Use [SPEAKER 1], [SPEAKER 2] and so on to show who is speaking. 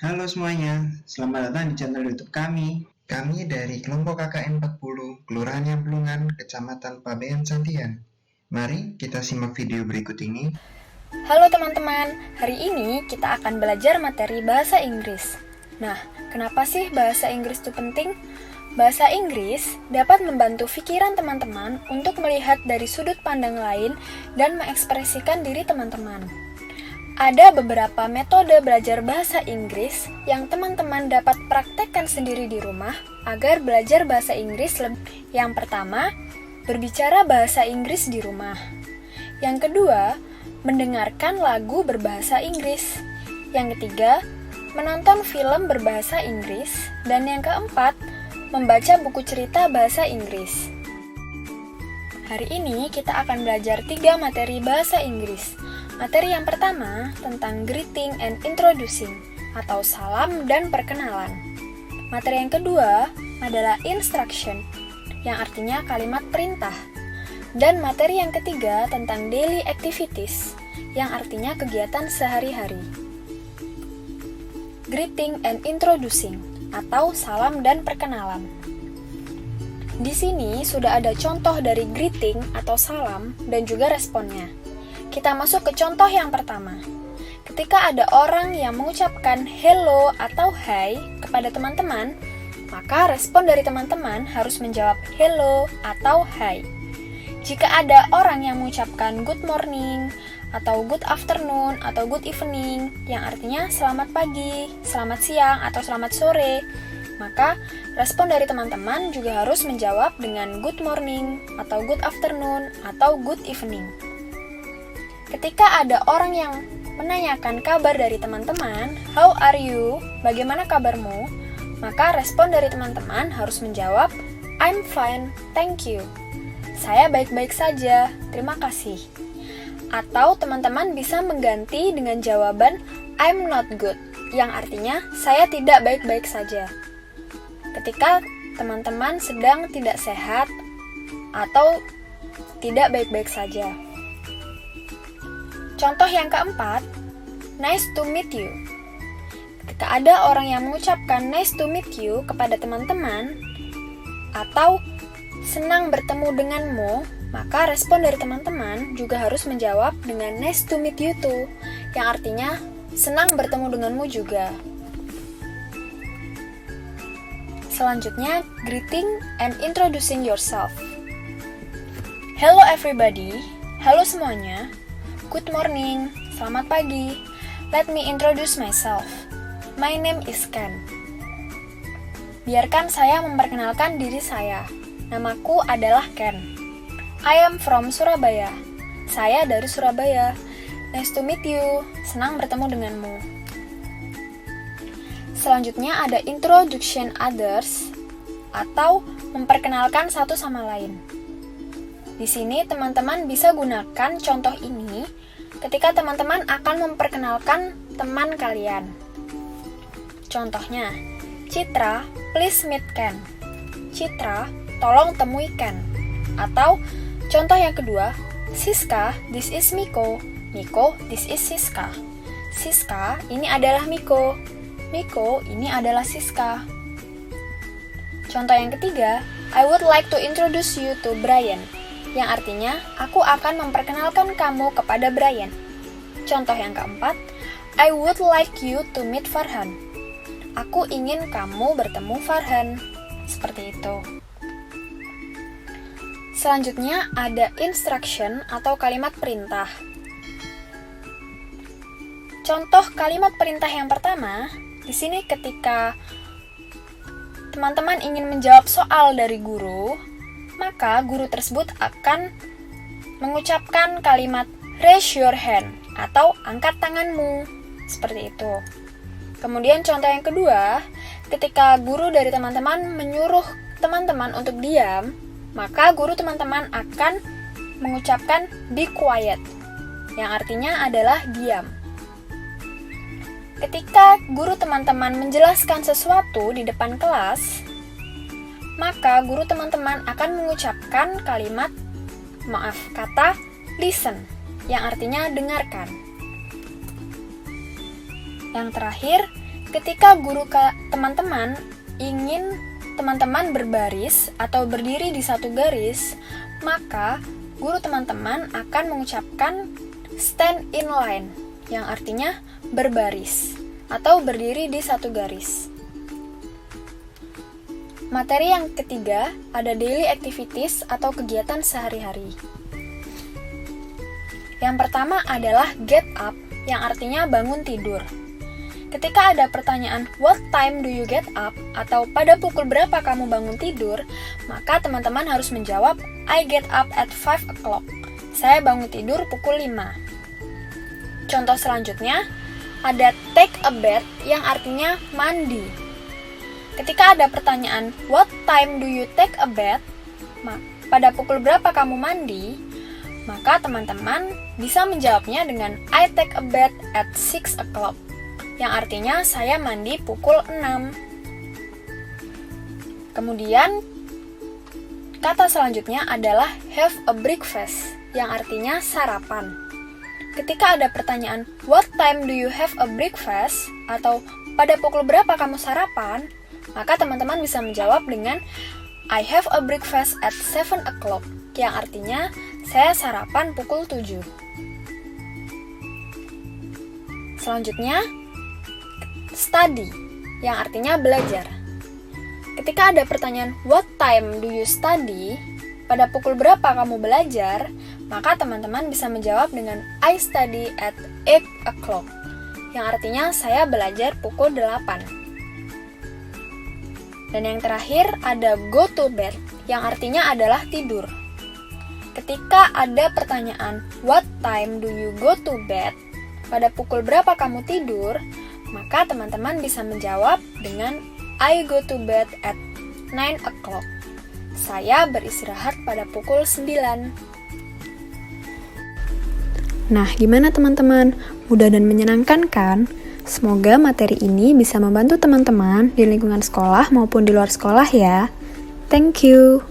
[SPEAKER 1] Halo semuanya, selamat datang di channel YouTube kami. Kami dari kelompok KKN 40, Kelurahan Nyamplungan, Kecamatan Pabean Santian. Mari kita simak video berikut ini.
[SPEAKER 2] Halo teman-teman, hari ini kita akan belajar materi bahasa Inggris. Nah, kenapa sih bahasa Inggris itu penting? Bahasa Inggris dapat membantu pikiran teman-teman untuk melihat dari sudut pandang lain dan mengekspresikan diri teman-teman. Ada beberapa metode belajar bahasa Inggris yang teman-teman dapat praktekkan sendiri di rumah agar belajar bahasa Inggris lebih. Yang pertama, berbicara bahasa Inggris di rumah. Yang kedua, mendengarkan lagu berbahasa Inggris. Yang ketiga, menonton film berbahasa Inggris. Dan yang keempat, membaca buku cerita bahasa Inggris. Hari ini kita akan belajar 3 materi bahasa Inggris. Materi yang pertama tentang greeting and introducing atau salam dan perkenalan. Materi yang kedua adalah instruction yang artinya kalimat perintah. Dan materi yang ketiga tentang daily activities yang artinya kegiatan sehari-hari. Greeting and introducing atau salam dan perkenalan. Di sini sudah ada contoh dari greeting atau salam dan juga responnya. Kita masuk ke contoh yang pertama. Ketika ada orang yang mengucapkan hello atau hi kepada teman-teman, maka respon dari teman-teman harus menjawab hello atau hi. Jika ada orang yang mengucapkan good morning, atau good afternoon, atau good evening, yang artinya selamat pagi, selamat siang, atau selamat sore, maka respon dari teman-teman juga harus menjawab dengan good morning, atau good afternoon, atau good evening. Ketika ada orang yang menanyakan kabar dari teman-teman, how are you? Bagaimana kabarmu? Maka respon dari teman-teman harus menjawab, I'm fine, thank you. Saya baik-baik saja, terima kasih. Atau teman-teman bisa mengganti dengan jawaban, I'm not good, yang artinya saya tidak baik-baik saja. Ketika teman-teman sedang tidak sehat atau tidak baik-baik saja. Contoh yang keempat, nice to meet you. Ketika ada orang yang mengucapkan nice to meet you kepada teman-teman atau senang bertemu denganmu, maka respon dari teman-teman juga harus menjawab dengan nice to meet you too, yang artinya senang bertemu denganmu juga. Selanjutnya, greeting and introducing yourself. Hello everybody, halo semuanya. Good morning, selamat pagi. Let me introduce myself. My name is Ken. Biarkan saya memperkenalkan diri saya. Namaku adalah Ken. I am from Surabaya. Saya dari Surabaya. Nice to meet you. Senang bertemu denganmu. Selanjutnya ada introduction others atau memperkenalkan satu sama lain. Di sini teman-teman bisa gunakan contoh ini ketika teman-teman akan memperkenalkan teman kalian. Contohnya, Citra, please meet Ken. Citra, tolong temui Ken. Atau contoh yang kedua, Siska, this is Miko. Miko, this is Siska. Siska, ini adalah Miko. Miko, ini adalah Siska. Contoh yang ketiga, I would like to introduce you to Brian. Yang artinya, aku akan memperkenalkan kamu kepada Brian. Contoh yang keempat, I would like you to meet Farhan. Aku ingin kamu bertemu Farhan. Seperti itu. Selanjutnya ada instruction atau kalimat perintah. Contoh kalimat perintah yang pertama, di sini ketika teman-teman ingin menjawab soal dari guru, maka guru tersebut akan mengucapkan kalimat raise your hand atau angkat tanganmu. Seperti itu. Kemudian contoh yang kedua, ketika guru dari teman-teman menyuruh teman-teman untuk diam, maka guru teman-teman akan mengucapkan be quiet, yang artinya adalah diam. Ketika guru teman-teman menjelaskan sesuatu di depan kelas, maka guru teman-teman akan mengucapkan kata listen, yang artinya dengarkan. Yang terakhir, Ketika teman-teman ingin teman-teman berbaris atau berdiri di satu garis, maka guru teman-teman akan mengucapkan stand in line, yang artinya berbaris atau berdiri di satu garis. Materi yang ketiga ada daily activities atau kegiatan sehari-hari. Yang pertama adalah get up, yang artinya bangun tidur. Ketika ada pertanyaan what time do you get up atau pada pukul berapa kamu bangun tidur, maka teman-teman harus menjawab I get up at 5 o'clock. Saya bangun tidur pukul 5. Contoh selanjutnya ada take a bath, yang artinya mandi. Ketika ada pertanyaan what time do you take a bath, pada pukul berapa kamu mandi, maka teman-teman bisa menjawabnya dengan I take a bath at 6 o'clock, yang artinya saya mandi pukul 6. Kemudian, kata selanjutnya adalah have a breakfast, yang artinya sarapan. Ketika ada pertanyaan, what time do you have a breakfast? Atau pada pukul berapa kamu sarapan? Maka teman-teman bisa menjawab dengan I have a breakfast at 7 o'clock, yang artinya saya sarapan pukul 7. Selanjutnya, study, yang artinya belajar. Ketika ada pertanyaan what time do you study, pada pukul berapa kamu belajar, maka teman-teman bisa menjawab dengan I study at 8 o'clock, yang artinya saya belajar pukul 8. Dan yang terakhir ada go to bed, yang artinya adalah tidur. Ketika ada pertanyaan what time do you go to bed, pada pukul berapa kamu tidur, maka teman-teman bisa menjawab dengan I go to bed at 9 o'clock. Saya beristirahat pada pukul 9. Nah, gimana teman-teman? Mudah dan menyenangkan kan? Semoga materi ini bisa membantu teman-teman di lingkungan sekolah maupun di luar sekolah ya. Thank you.